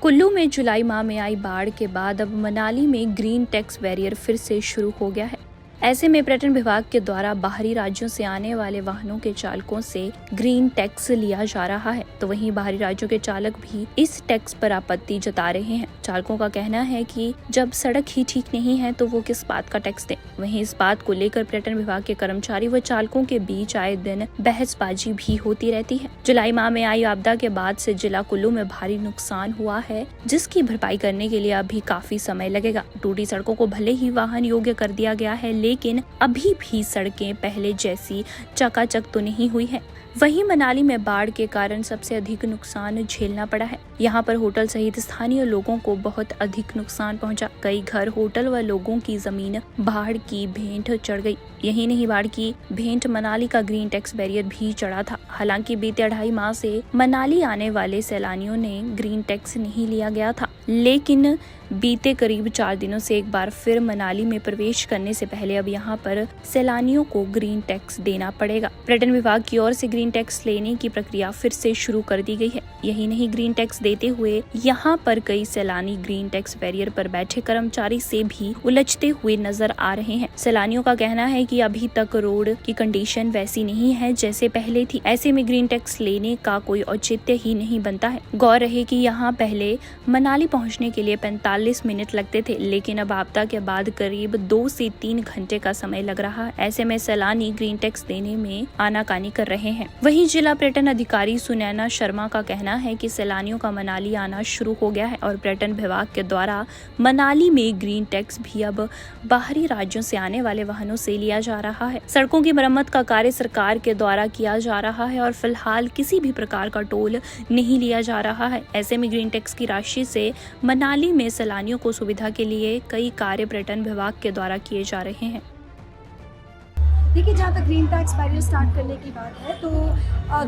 कुल्लू में जुलाई माह में आई बाढ़ के बाद अब मनाली में ग्रीन टैक्स बैरियर फिर से शुरू हो गया है। ऐसे में पर्यटन विभाग के द्वारा बाहरी राज्यों से आने वाले वाहनों के चालकों से ग्रीन टैक्स लिया जा रहा है, तो वहीं बाहरी राज्यों के चालक भी इस टैक्स पर आपत्ति जता रहे हैं। चालकों का कहना है कि जब सड़क ही ठीक नहीं है तो वो किस बात का टैक्स दें। वहीं इस बात को लेकर पर्यटन विभाग के कर्मचारी व चालकों के बीच आए दिन बहसबाजी भी होती रहती है। जुलाई माह में आई आपदा के बाद से जिला कुल्लू में भारी नुकसान हुआ है, जिसकी भरपाई करने के लिए अभी काफी समय लगेगा। टूटी सड़कों को भले ही वाहन योग्य कर दिया गया है, लेकिन अभी भी सड़कें पहले जैसी चकाचक तो नहीं हुई है। वहीं मनाली में बाढ़ के कारण सबसे अधिक नुकसान झेलना पड़ा है। यहाँ पर होटल सहित स्थानीय लोगों को बहुत अधिक नुकसान पहुंचा। कई घर, होटल व लोगों की जमीन बाढ़ की भेंट चढ़ गई। यही नहीं, बाढ़ की भेंट मनाली का ग्रीन टैक्स बैरियर भी चढ़ा था। हालांकि बीते 2.5 माह से मनाली आने वाले सैलानियों ने ग्रीन टैक्स नहीं लिया गया था, लेकिन बीते करीब 4 दिनों से एक बार फिर मनाली में प्रवेश करने से पहले अब यहाँ पर सैलानियों को ग्रीन टैक्स देना पड़ेगा। पर्यटन विभाग की ओर से ग्रीन टैक्स लेने की प्रक्रिया फिर से शुरू कर दी गई है। यही नहीं, ग्रीन टैक्स देते हुए यहाँ पर कई सैलानी ग्रीन टैक्स बैरियर पर बैठे कर्मचारी से भी उलझते हुए नजर आ रहे हैं। सैलानियों का कहना है कि अभी तक रोड की कंडीशन वैसी नहीं है जैसे पहले थी। ऐसे में ग्रीन टैक्स लेने का कोई औचित्य ही नहीं बनता है। गौर रहे कि यहाँ पहले मनाली पहुँचने के लिए 45 मिनट लगते थे, लेकिन अब आपदा के बाद करीब 2 से 3 घंटे का समय लग रहा है। ऐसे में सैलानी ग्रीन टैक्स देने में आनाकानी कर रहे हैं। वहीं जिला पर्यटन अधिकारी सुनैना शर्मा का कहना है कि सैलानियों का मनाली आना शुरू हो गया है और पर्यटन विभाग के द्वारा मनाली में ग्रीन टैक्स भी अब बाहरी राज्यों से आने वाले वाहनों से लिया जा रहा है। सड़कों की मरम्मत का कार्य सरकार के द्वारा किया जा रहा है और फिलहाल किसी भी प्रकार का टोल नहीं लिया जा रहा है। ऐसे में ग्रीन टैक्स की राशि से मनाली में सैलानियों को सुविधा के लिए कई कार्य पर्यटन विभाग के द्वारा किए जा रहे हैं। देखिए, जहाँ तक ग्रीन टैक्स बैरियर स्टार्ट करने की बात है तो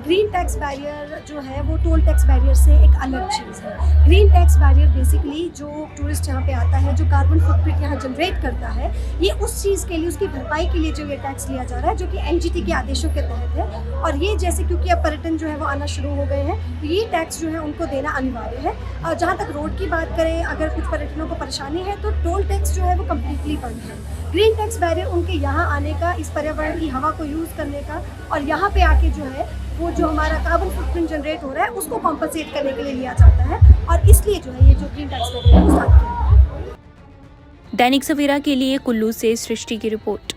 ग्रीन टैक्स बैरियर जो है वो टोल टैक्स बैरियर से एक अलग चीज़ है। ग्रीन टैक्स बैरियर बेसिकली जो टूरिस्ट यहाँ पे आता है, जो कार्बन फुटप्रिंट यहाँ जनरेट करता है, ये उस चीज़ के लिए, उसकी भरपाई के लिए जो ये टैक्स लिया जा रहा है, जो कि एनजीटी के आदेशों के तहत है। और ये जैसे क्योंकि अब पर्यटन जो है वो आना शुरू हो गए हैं, तो ये टैक्स जो है उनको देना अनिवार्य है। और जहाँ तक रोड की बात करें, अगर कुछ पर्यटनों को परेशानी है तो टोल टैक्स जो है वो कम्प्लीटली बंद है। ग्रीन टैक्स बैरियर उनके यहाँ आने का, इस पर्यावरण की हवा को यूज़ करने का और यहाँ पे आके जो है वो जो हमारा कार्बन फुटप्रिंट जनरेट हो रहा है उसको कॉम्पनसेट करने के लिए लिया जाता है। और इसलिए जो है ये जो ग्रीन टैक्स बैरियर है वो स्टार्ट किया है। दैनिक सवेरा के लिए कुल्लू से सृष्टि की रिपोर्ट।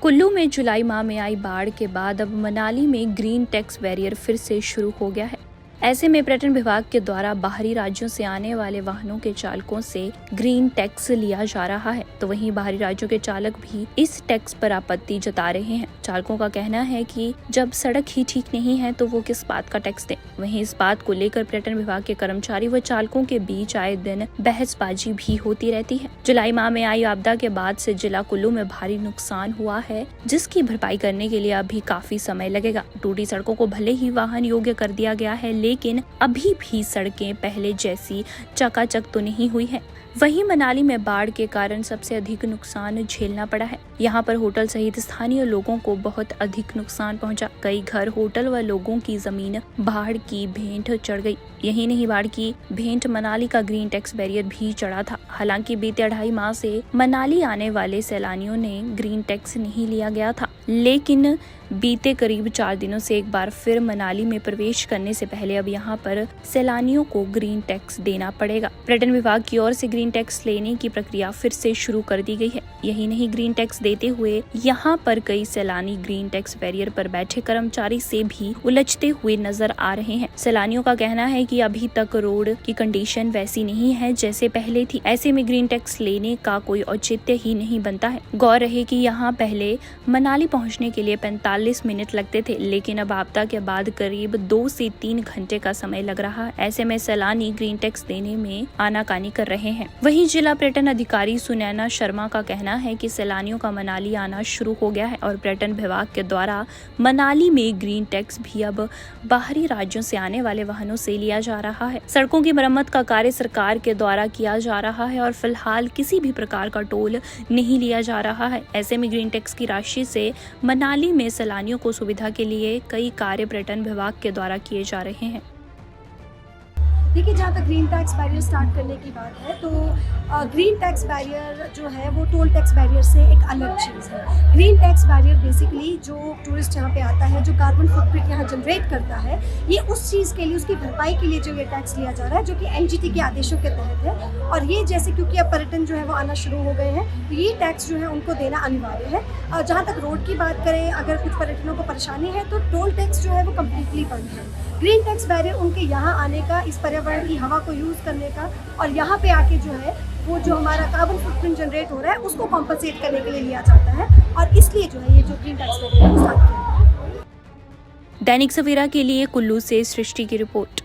कुल्लू में जुलाई माह में आई बाढ़ के बाद अब मनाली में ग्रीन टैक्स बैरियर फिर से शुरू हो गया है। ऐसे में पर्यटन विभाग के द्वारा बाहरी राज्यों से आने वाले वाहनों के चालकों से ग्रीन टैक्स लिया जा रहा है, तो वहीं बाहरी राज्यों के चालक भी इस टैक्स पर आपत्ति जता रहे हैं। चालकों का कहना है कि जब सड़क ही ठीक नहीं है तो वो किस बात का टैक्स दें। वहीं इस बात को लेकर पर्यटन विभाग के कर्मचारी व चालकों के बीच आए दिन बहसबाजी भी होती रहती है। जुलाई माह में आई आपदा के बाद से जिला कुल्लू में भारी नुकसान हुआ है, जिसकी भरपाई करने के लिए अभी काफी समय लगेगा। टूटी सड़कों को भले ही वाहन योग्य कर दिया गया है, लेकिन अभी भी सड़कें पहले जैसी चकाचक तो नहीं हुई है। वहीं मनाली में बाढ़ के कारण सबसे अधिक नुकसान झेलना पड़ा है। यहाँ पर होटल सहित स्थानीय लोगों को बहुत अधिक नुकसान पहुंचा। कई घर, होटल व लोगों की जमीन बाढ़ की भेंट चढ़ गई। यही नहीं, बाढ़ की भेंट मनाली का ग्रीन टैक्स बैरियर भी चढ़ा था। हालांकि बीते 2.5 माह से मनाली आने वाले सैलानियों ने ग्रीन टैक्स नहीं लिया गया था, लेकिन बीते करीब 4 दिनों से एक बार फिर मनाली में प्रवेश करने से पहले अब यहाँ पर सैलानियों को ग्रीन टैक्स देना पड़ेगा। पर्यटन विभाग की ओर से ग्रीन टैक्स लेने की प्रक्रिया फिर से शुरू कर दी गई है। यही नहीं, ग्रीन टैक्स देते हुए यहाँ पर कई सैलानी ग्रीन टैक्स बैरियर पर बैठे कर्मचारी से भी उलझते हुए नजर आ रहे हैं। सैलानियों का कहना है कि अभी तक रोड की कंडीशन वैसी नहीं है जैसे पहले थी। ऐसे में ग्रीन टैक्स लेने का कोई औचित्य ही नहीं बनता है। गौर रहे कि यहाँ पहले मनाली पहुँचने के लिए 45 मिनट लगते थे, लेकिन अब आपदा के बाद करीब 2 से 3 घंटे का समय लग रहा है। ऐसे में सैलानी ग्रीन टैक्स देने में आनाकानी कर रहे हैं। वहीं जिला पर्यटन अधिकारी सुनैना शर्मा का कहना है कि सैलानियों का मनाली आना शुरू हो गया है और पर्यटन विभाग के द्वारा मनाली में ग्रीन टैक्स भी अब बाहरी राज्यों से आने वाले वाहनों से लिया जा रहा है। सड़कों की मरम्मत का कार्य सरकार के द्वारा किया जा रहा है और फिलहाल किसी भी प्रकार का टोल नहीं लिया जा रहा है। ऐसे में ग्रीन टैक्स की राशि से मनाली में सैलानियों को सुविधा के लिए कई कार्य पर्यटन विभाग के द्वारा किए जा रहे हैं। देखिए, जहाँ तक ग्रीन टैक्स बैरियर स्टार्ट करने की बात है तो ग्रीन टैक्स बैरियर जो है वो टोल टैक्स बैरियर से एक अलग चीज़ है। ग्रीन टैक्स बैरियर बेसिकली जो टूरिस्ट यहाँ पे आता है, जो कार्बन फुटप्रिंट यहाँ जनरेट करता है, ये उस चीज़ के लिए, उसकी भरपाई के लिए जो ये टैक्स लिया जा रहा है, जो कि एनजीटी के आदेशों के तहत है। और ये जैसे क्योंकि अब पर्यटन जो है वो आना शुरू हो गए हैं, तो ये टैक्स जो है उनको देना अनिवार्य है। और जहाँ तक रोड की बात करें, अगर कुछ पर्यटनों को परेशानी है तो टोल टैक्स जो है वो कम्प्लीटली बंद है। ग्रीन टैक्स बैरियर उनके यहाँ आने का, इस पर्यावरण की हवा को यूज़ करने का और यहाँ पे आके जो है वो जो हमारा कार्बन फुटप्रिंट जनरेट हो रहा है उसको कॉम्पनसेट करने के लिए लिया जाता है। और इसलिए जो है ये जो ग्रीन टैक्स बैरियर है वो स्टार्ट किया। दैनिक सवेरा के लिए कुल्लू से सृष्टि की रिपोर्ट।